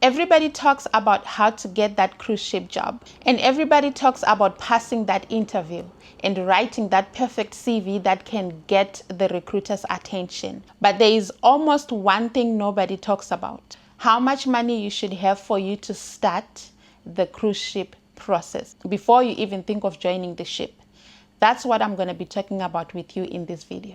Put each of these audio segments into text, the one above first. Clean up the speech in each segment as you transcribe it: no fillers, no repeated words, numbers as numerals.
Everybody talks about how to get that cruise ship job, and everybody talks about passing that interview and writing that perfect CV that can get the recruiter's attention. But there is almost one thing nobody talks about: how much money you should have for you to start the cruise ship process before you even think of joining the ship. That's what I'm going to be talking about with you in this video.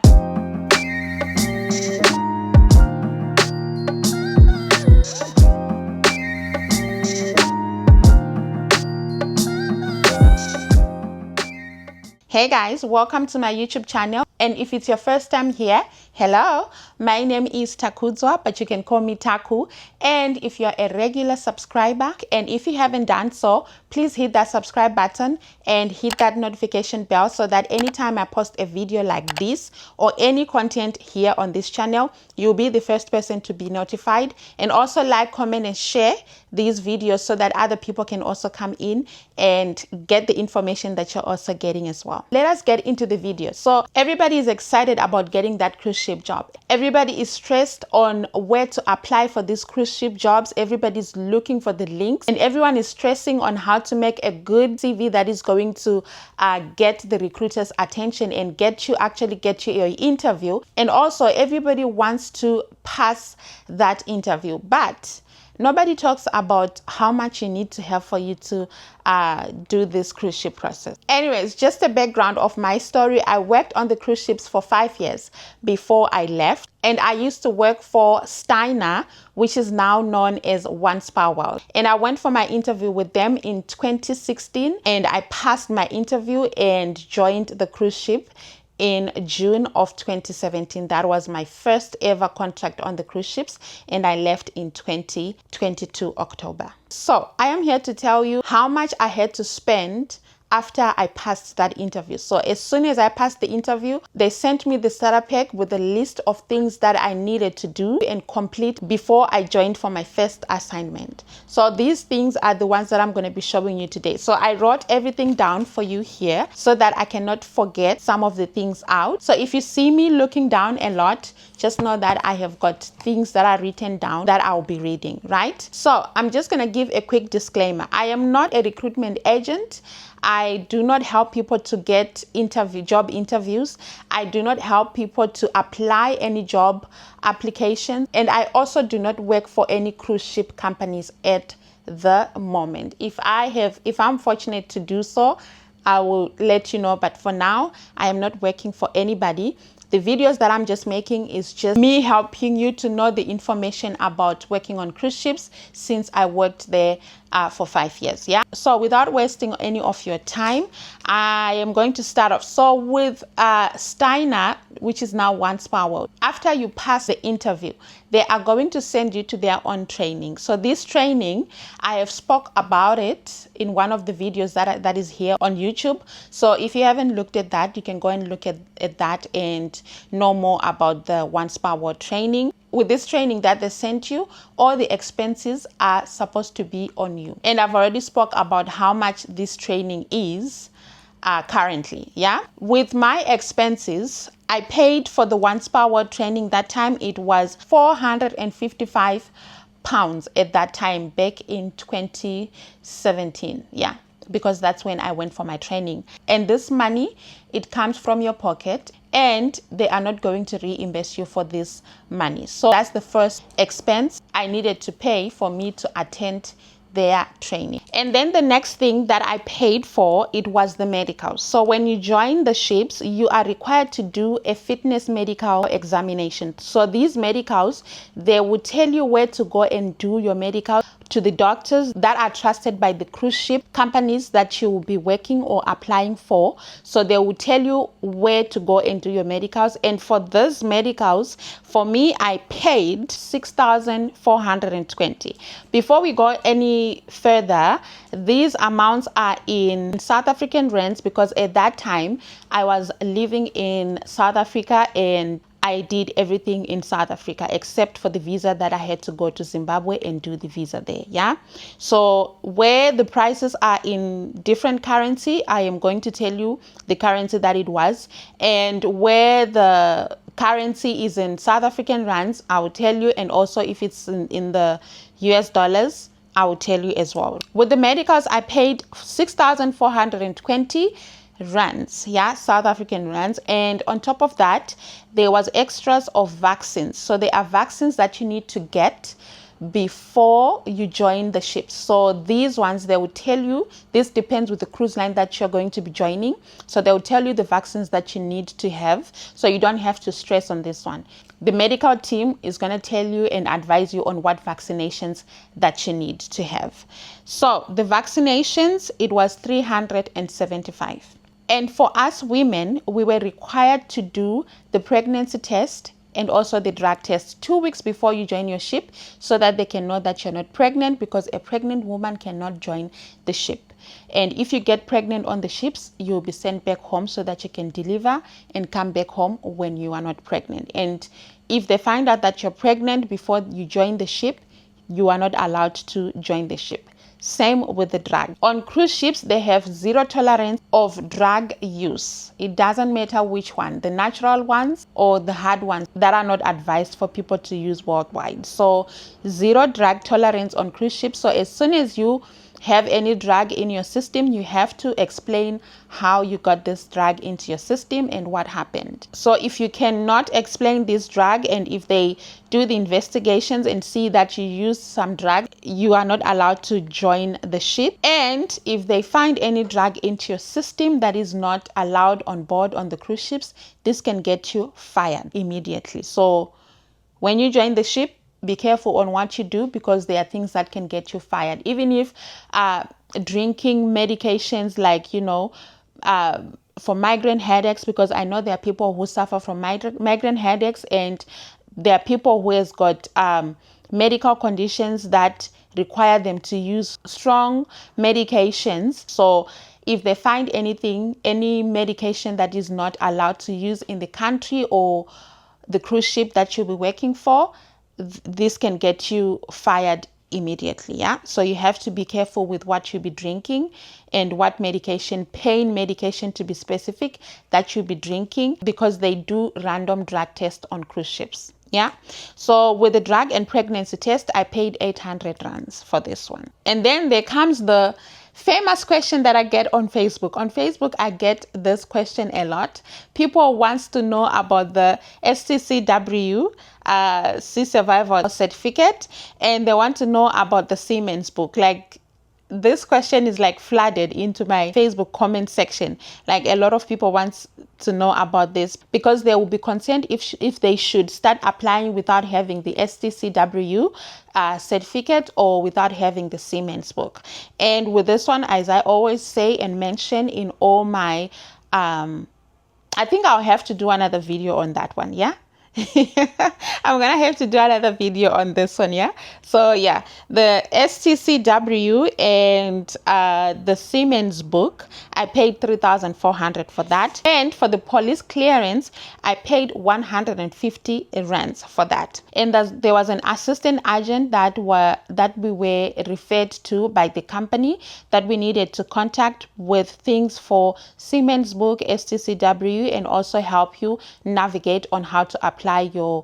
Hey guys, welcome to my YouTube channel. And if it's your first time here, hello, my name is Takudzwa, but you can call me Taku. And if you're a regular subscriber, and if you haven't done so, please hit that subscribe button and hit that notification bell so that anytime I post a video like this or any content here on this channel, you'll be the first person to be notified. And also like, comment, and share these videos so that other people can also come in and get the information that you're also getting as well. Let us get into the video. So everybody is excited about getting that cruise ship job. Everybody is stressed on where to apply for these cruise ship jobs. Everybody's looking for the links, and everyone is stressing on how to make a good CV that is going to get the recruiter's attention and get you your interview. And also everybody wants to pass that interview, but nobody talks about how much you need to have for you to do this cruise ship process. Anyways, just a background of my story. I worked on the cruise ships for 5 years before I left. And I used to work for Steiner, which is now known as One Spa World. And I went for my interview with them in 2016. And I passed my interview and joined the cruise ship in June of 2017. That was my first ever contract on the cruise ships, and I left in 2022 October. So I am here to tell you how much I had to spend after I passed that interview. So as soon as I passed the interview, they sent me the starter pack with a list of things that I needed to do and complete before I joined for my first assignment. So these things are the ones that I'm going to be showing you today. So I wrote everything down for you here so that I cannot forget some of the things out. So if you see me looking down a lot, just know that I have got things that are written down that I'll be reading, right? So I'm just going to give a quick disclaimer. I am not a recruitment agent. I do not help people to get job interviews. I do not help people to apply any job applications. And I also do not work for any cruise ship companies at the moment. If I'm fortunate to do so, I will let you know. But for now, I am not working for anybody. The videos that I'm just making is just me helping you to know the information about working on cruise ships since I worked there for 5 years. Yeah. So without wasting any of your time, I am going to start off. So with Steiner, which is now One Spa World, after you pass the interview, they are going to send you to their own training. So this training, I have spoke about it in one of the videos that is here on YouTube. So if you haven't looked at that, you can go and look at that and know more about the One Spa World training. With this training that they sent you, all the expenses are supposed to be on you. And I've already spoke about how much this training is currently. Yeah. With my expenses, I paid for the One Spa World training. That time it was 455 pounds at that time, back in 2017. Yeah. Because that's when I went for my training. And this money, it comes from your pocket, and they are not going to reimburse you for this money. So that's the first expense I needed to pay for me to attend their training. And then the next thing that I paid for, it was the medical. So when you join the ships, you are required to do a fitness medical examination. So these medicals, they will tell you where to go and do your medical to the doctors that are trusted by the cruise ship companies that you will be working or applying for. So they will tell you where to go and do your medicals. And for those medicals, for me, I paid 6,420. Before we go any further, these amounts are in South African rands, because at that time I was living in South Africa and I did everything in South Africa except for the visa that I had to go to Zimbabwe and do the visa there. Yeah. So where the prices are in different currency, I am going to tell you the currency that it was, and where the currency is in South African rands, I will tell you. And also if it's in the US dollars, I will tell you as well. With the medicals, I paid 6,420 rands, yeah, South African rands. And on top of that, there was extras of vaccines. So there are vaccines that you need to get before you join the ship. So these ones, they will tell you, this depends with the cruise line that you're going to be joining. So they will tell you the vaccines that you need to have, so you don't have to stress on this one. The medical team is going to tell you and advise you on what vaccinations that you need to have. So the vaccinations, it was 375. And for us women, we were required to do the pregnancy test and also the drug test 2 weeks before you join your ship, so that they can know that you're not pregnant, because a pregnant woman cannot join the ship. And if you get pregnant on the ships, you'll be sent back home so that you can deliver and come back home when you are not pregnant. And if they find out that you're pregnant before you join the ship, you are not allowed to join the ship. Same with the drug. On cruise ships, they have zero tolerance of drug use. It doesn't matter which one, the natural ones or the hard ones that are not advised for people to use worldwide. So zero drug tolerance on cruise ships. So as soon as you have any drug in your system, you have to explain how you got this drug into your system and what happened. So if you cannot explain this drug, and if they do the investigations and see that you use some drug, you are not allowed to join the ship. And if they find any drug into your system that is not allowed on board on the cruise ships, this can get you fired immediately. So when you join the ship, be careful on what you do, because there are things that can get you fired. Even if drinking medications like, for migraine headaches, because I know there are people who suffer from migraine headaches, and there are people who has got medical conditions that require them to use strong medications. So if they find any medication that is not allowed to use in the country or the cruise ship that you'll be working for, this can get you fired immediately. Yeah, so you have to be careful with what you'll be drinking and what medication, pain medication to be specific, that you'll be drinking, because they do random drug tests on cruise ships. Yeah, so with the drug and pregnancy test, I paid 800 rands for this one. And then there comes the famous question that I get on Facebook. On Facebook, I get this question a lot. People wants to know about the STCW Sea Survival certificate, and they want to know about the Seaman's book. Like, this question is like flooded into my Facebook comment section. Like, a lot of people want to know about this, because they will be concerned if they should start applying without having the STCW certificate or without having the Seaman's book. And with this one, as I always say and mention in all my I think I'll have to do another video on that one. Yeah. I'm gonna have to do another video on this one. Yeah, so yeah, the STCW and the Seaman's book, I paid 3,400 for that. And for the police clearance, I paid 150 rands for that. And there was an assistant agent that we were referred to by the company that we needed to contact with things for Seaman's book, STCW, and also help you navigate on how to apply your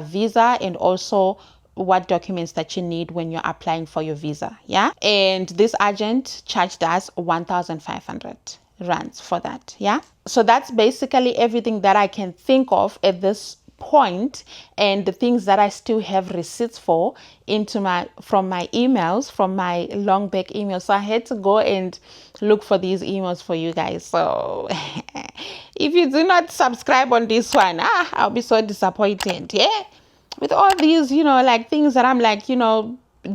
visa, and also what documents that you need when you're applying for your visa. Yeah, and this agent charged us 1,500 rands for that. Yeah, so that's basically everything that I can think of at this point, and the things that I still have receipts for from my emails, from my long back emails. So I had to go and look for these emails for you guys. So if you do not subscribe on this one, I'll be so disappointed. Yeah, with all these, like things that I'm like,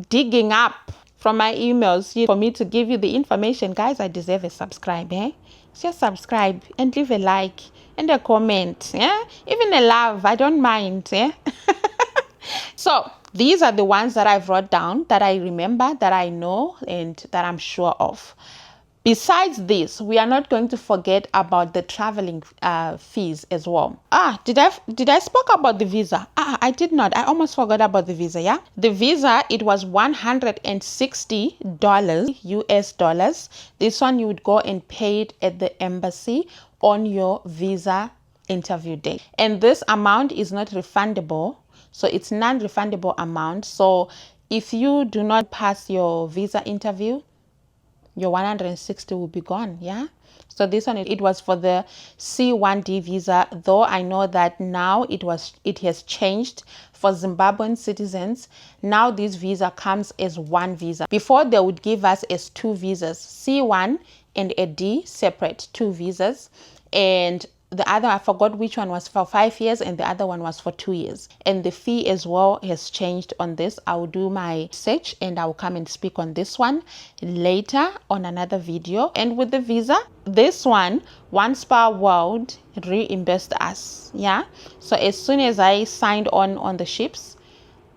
digging up from my emails for me to give you the information. Guys, I deserve a subscribe. Just subscribe and leave a like and a comment. Yeah, even a love, I don't mind. Yeah. So these are the ones that I've wrote down, that I remember, that I know, and that I'm sure of. Besides this, we are not going to forget about the traveling fees as well. Did I spoke about the visa? I did not. I almost forgot about the visa. Yeah, the visa, it was $160 US dollars. This one you would go and pay it at the embassy on your visa interview day. And this amount is not refundable. So it's non-refundable amount. So if you do not pass your visa interview, your 160 will be gone. Yeah. So this one, it was for the C1D visa, though I know that now it has changed for Zimbabwean citizens. Now this visa comes as one visa. Before they would give us as two visas, C1 and a D, separate, two visas. And the other, I forgot which one was for 5 years and the other one was for 2 years. And the fee as well has changed on this. I will do my research and I will come and speak on this one later on another video. And with the visa, this one, One Spa World reimbursed us. Yeah. So as soon as I signed on the ships,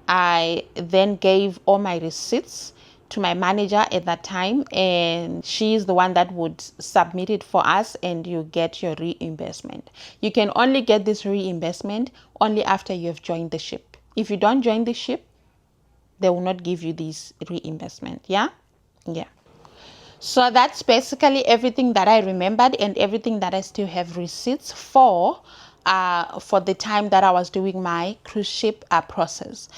I then gave all my receipts to my manager at that time, and she's the one that would submit it for us, and you get your reimbursement. You can only get this reimbursement only after you have joined the ship. If you don't join the ship, they will not give you this reimbursement. Yeah. So that's basically everything that I remembered and everything that I still have receipts for the time that I was doing my cruise ship process.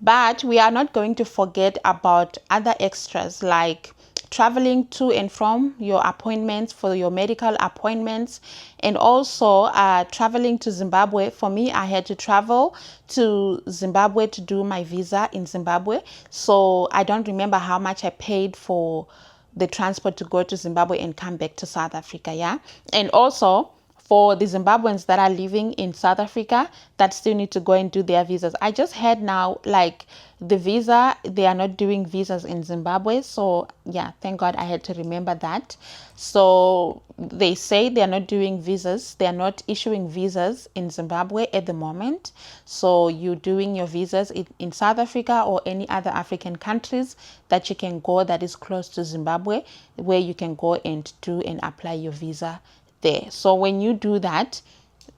But we are not going to forget about other extras like traveling to and from your appointments, for your medical appointments, and also traveling to Zimbabwe. For me, I had to travel to Zimbabwe to do my visa in Zimbabwe. So I don't remember how much I paid for the transport to go to Zimbabwe and come back to South Africa. Yeah. And also for the Zimbabweans that are living in South Africa that still need to go and do their visas. I just had now, like, the visa, they are not doing visas in Zimbabwe. So yeah, thank God I had to remember that. So they say they are not doing visas. They are not issuing visas in Zimbabwe at the moment. So you're doing your visas in South Africa or any other African countries that you can go that is close to Zimbabwe, where you can go and do and apply your visa there. So when you do that,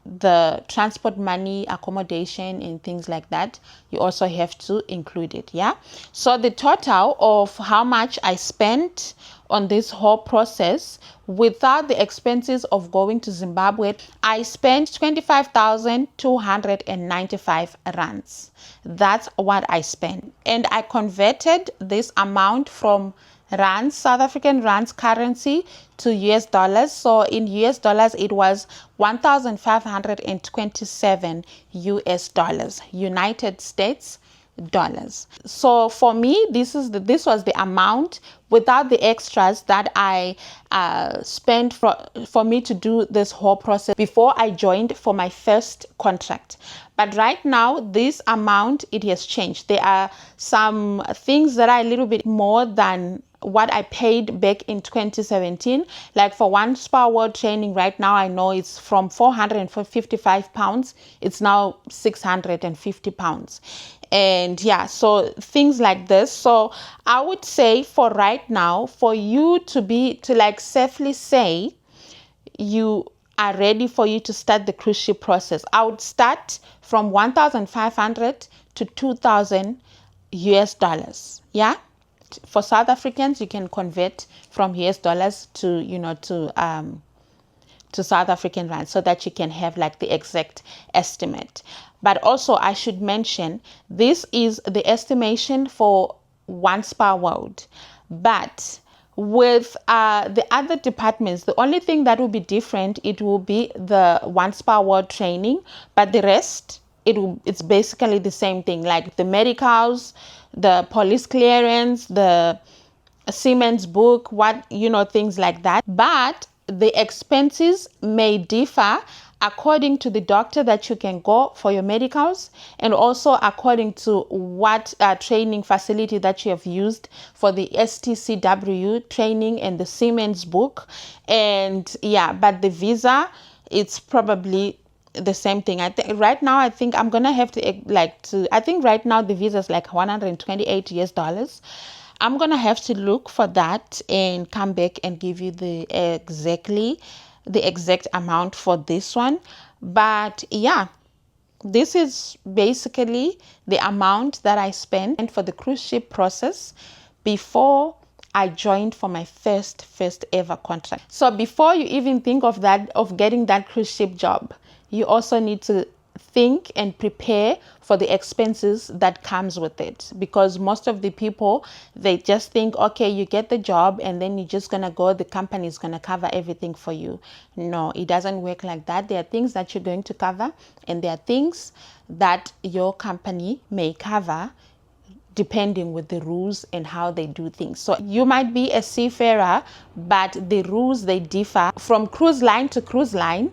the transport money, accommodation, and things like that, you also have to include it. Yeah. So the total of how much I spent on this whole process without the expenses of going to Zimbabwe, I spent 25,295 rands. That's what I spent. And I converted this amount from rands, South African rands currency, to US dollars. So in US dollars, it was 1,527 US dollars, United States dollars. So for me, this was the amount without the extras that I spent for me to do this whole process before I joined for my first contract. But right now, this amount, it has changed. There are some things that are a little bit more than what I paid back in 2017. Like for One Spa World training right now, I know it's from 455 pounds. It's now 650 pounds. And yeah, so things like this. So I would say for right now, for you to like safely say you are ready for you to start the cruise ship process, I would start from 1,500 to 2,000 US dollars. Yeah. For South Africans, you can convert from US dollars to South African rand so that you can have like the exact estimate. But also I should mention, this is the estimation for One Spa World. But with the other departments, the only thing that will be different, it will be the One Spa World training, but the rest, it's basically the same thing, like the medicals, the police clearance, the Siemens book, things like that. But the expenses may differ according to the doctor that you can go for your medicals, and also according to what training facility that you have used for the STCW training and the Siemens book. And yeah, but the visa, it's probably the same thing. I think right now, I think I'm gonna have to I think right now the visa is like 128 US dollars. I'm gonna have to look for that and come back and give you the exact amount for this one. But yeah, this is basically the amount that I spent for the cruise ship process before I joined for my first ever contract. So before you even think of getting that cruise ship job, you also need to think and prepare for the expenses that comes with it, because most of the people, they just think, okay, you get the job and then you're just gonna go, the company is gonna cover everything for you. No, it doesn't work like that. There are things that you're going to cover, and there are things that your company may cover depending with the rules and how they do things. So you might be a seafarer, but the rules, they differ from cruise line to cruise line,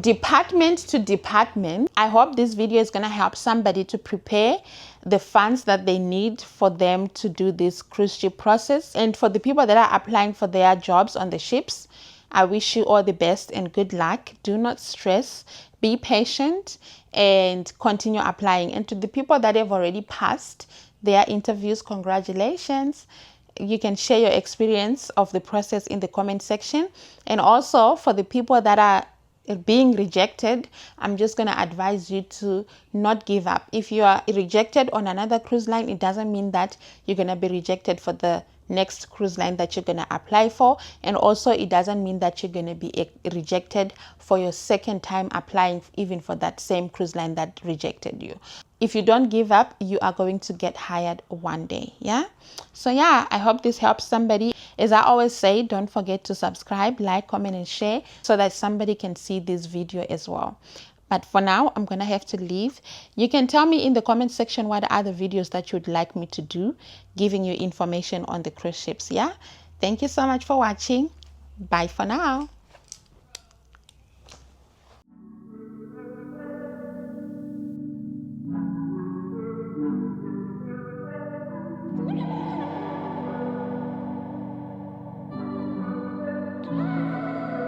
department to department. I hope this video is going to help somebody to prepare the funds that they need for them to do this cruise ship process. And for the people that are applying for their jobs on the ships, I wish you all the best and good luck. Do not stress, be patient, and continue applying. And to the people that have already passed their interviews, congratulations. You can share your experience of the process in the comment section. And also for the people that are being rejected, I'm just going to advise you to not give up. If you are rejected on another cruise line, it doesn't mean that you're going to be rejected for the next cruise line that you're going to apply for. And also it doesn't mean that you're going to be rejected for your second time applying, even for that same cruise line that rejected you. If you don't give up, you are going to get hired one day. Yeah. So yeah, I hope this helps somebody. As I always say, don't forget to subscribe, like, comment, and share so that somebody can see this video as well. But for now, I'm going to have to leave. You can tell me in the comment section what other videos that you'd like me to do, giving you information on the cruise ships. Yeah. Thank you so much for watching. Bye for now.